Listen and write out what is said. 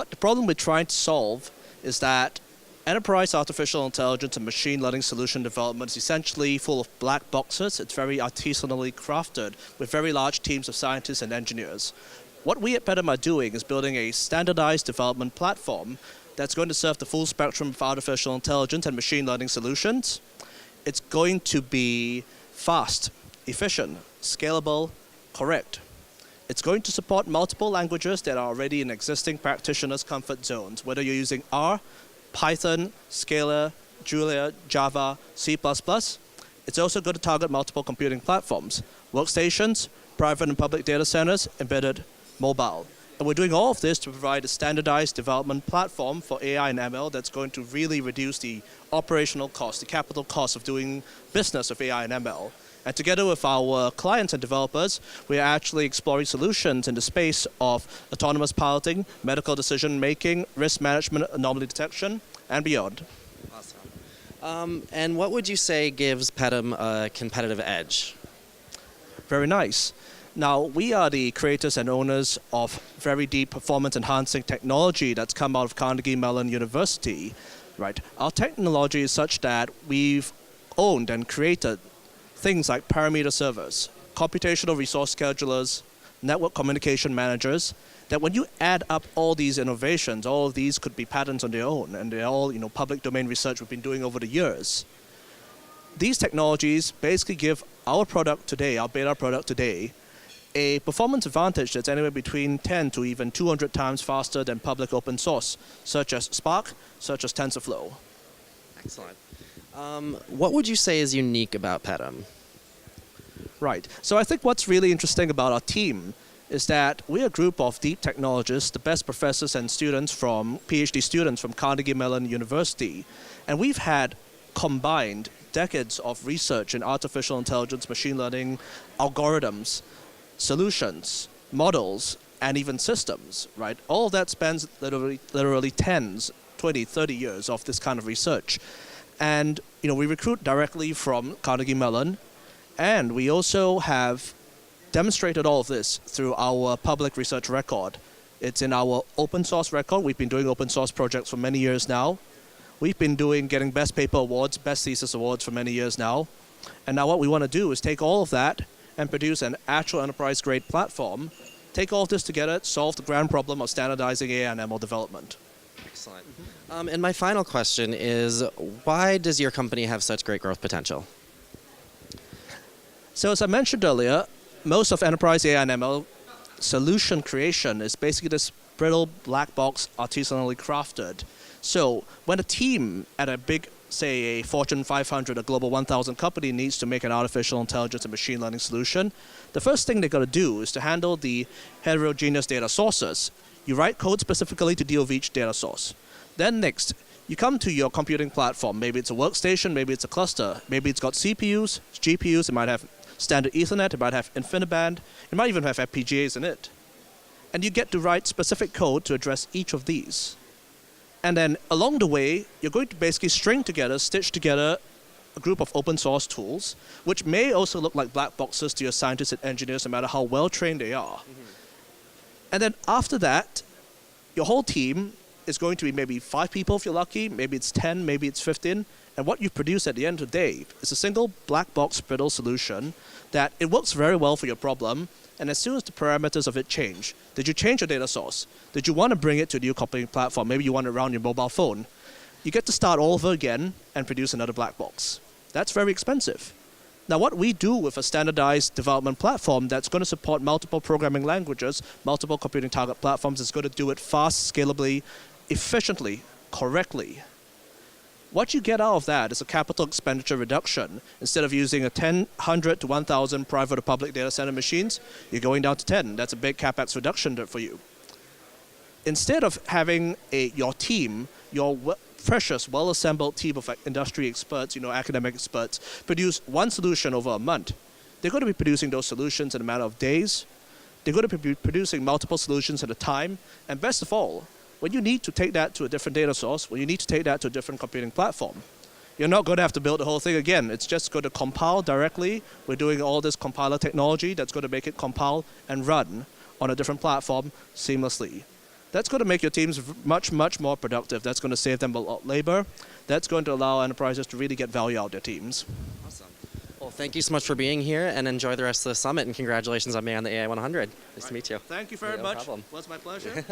what the problem we're trying to solve is that enterprise artificial intelligence and machine learning solution development is essentially full of black boxes. It's very artisanally crafted with very large teams of scientists and engineers. What we at Petuum are doing is building a standardized development platform that's going to serve the full spectrum of artificial intelligence and machine learning solutions. It's going to be fast, efficient, scalable, correct. It's going to support multiple languages that are already in existing practitioners' comfort zones, whether you're using R, Python, Scala, Julia, Java, C++. It's also going to target multiple computing platforms, workstations, private and public data centers, embedded, mobile. And we're doing all of this to provide a standardized development platform for AI and ML that's going to really reduce the operational cost, the capital cost of doing business with AI and ML. And together with our clients and developers, we are actually exploring solutions in the space of autonomous piloting, medical decision making, risk management, anomaly detection, and beyond. Awesome. And what would you say gives Petuum a competitive edge? Very nice. Now, we are the creators and owners of very deep performance-enhancing technology that's come out of Carnegie Mellon University. Right? Our technology is such that we've owned and created things like parameter servers, computational resource schedulers, network communication managers, that when you add up all these innovations, all of these could be patents on their own, and they're all public domain research we've been doing over the years. These technologies basically give our product today, our beta product today, a performance advantage that's anywhere between 10 to even 200 times faster than public open source, such as Spark, such as TensorFlow. Excellent. What would you say is unique about Petuum? Right. So I think what's really interesting about our team is that we're a group of deep technologists, the best professors and students from PhD students from Carnegie Mellon University. And we've had combined decades of research in artificial intelligence, machine learning, algorithms, solutions, models, and even systems, right? All of that spans literally 20, 30 years of this kind of research. And we recruit directly from Carnegie Mellon, and we also have demonstrated all of this through our public research record. It's in our open source record. We've been doing open source projects for many years now. We've been getting best paper awards, best thesis awards for many years now. And now what we want to do is take all of that and produce an actual enterprise-grade platform, take all of this together, solve the grand problem of standardizing AI and ML development. Excellent. And my final question is, why does your company have such great growth potential? So as I mentioned earlier, most of enterprise AI and ML solution creation is basically this brittle black box artisanally crafted. So when a team at a big, say a Fortune 500, a Global 1000 company needs to make an artificial intelligence and machine learning solution, the first thing they've got to do is to handle the heterogeneous data sources. You write code specifically to deal with each data source. Then next, you come to your computing platform. Maybe it's a workstation, maybe it's a cluster, maybe it's got CPUs, GPUs, it might have standard Ethernet, it might have InfiniBand, it might even have FPGAs in it. And you get to write specific code to address each of these. And then along the way, you're going to basically stitch together a group of open source tools, which may also look like black boxes to your scientists and engineers, no matter how well trained they are. And then after that, your whole team is going to be maybe 5 people if you're lucky, maybe it's 10, maybe it's 15. And what you produce at the end of the day is a single black box brittle solution that it works very well for your problem. And as soon as the parameters of it change, did you change your data source? Did you want to bring it to a new computing platform? Maybe you want it around your mobile phone. You get to start all over again and produce another black box. That's very expensive. Now, what we do with a standardized development platform that's going to support multiple programming languages, multiple computing target platforms, is going to do it fast, scalably, efficiently, correctly. What you get out of that is a capital expenditure reduction. Instead of using 100 to 1,000 private or public data center machines, you're going down to 10. That's a big capex reduction for you. Instead of having your team, your precious, well-assembled team of industry experts, academic experts, produce one solution over a month, they're going to be producing those solutions in a matter of days. They're going to be producing multiple solutions at a time. And best of all, when you need to take that to a different data source, when you need to take that to a different computing platform, you're not going to have to build the whole thing again. It's just going to compile directly. We're doing all this compiler technology that's going to make it compile and run on a different platform seamlessly. That's going to make your teams much, much more productive. That's going to save them a lot of labor. That's going to allow enterprises to really get value out of their teams. Awesome. Well, thank you so much for being here, and enjoy the rest of the summit, and congratulations on being on the AI 100. Nice to meet you. Thank you very No much. problem. It was my pleasure.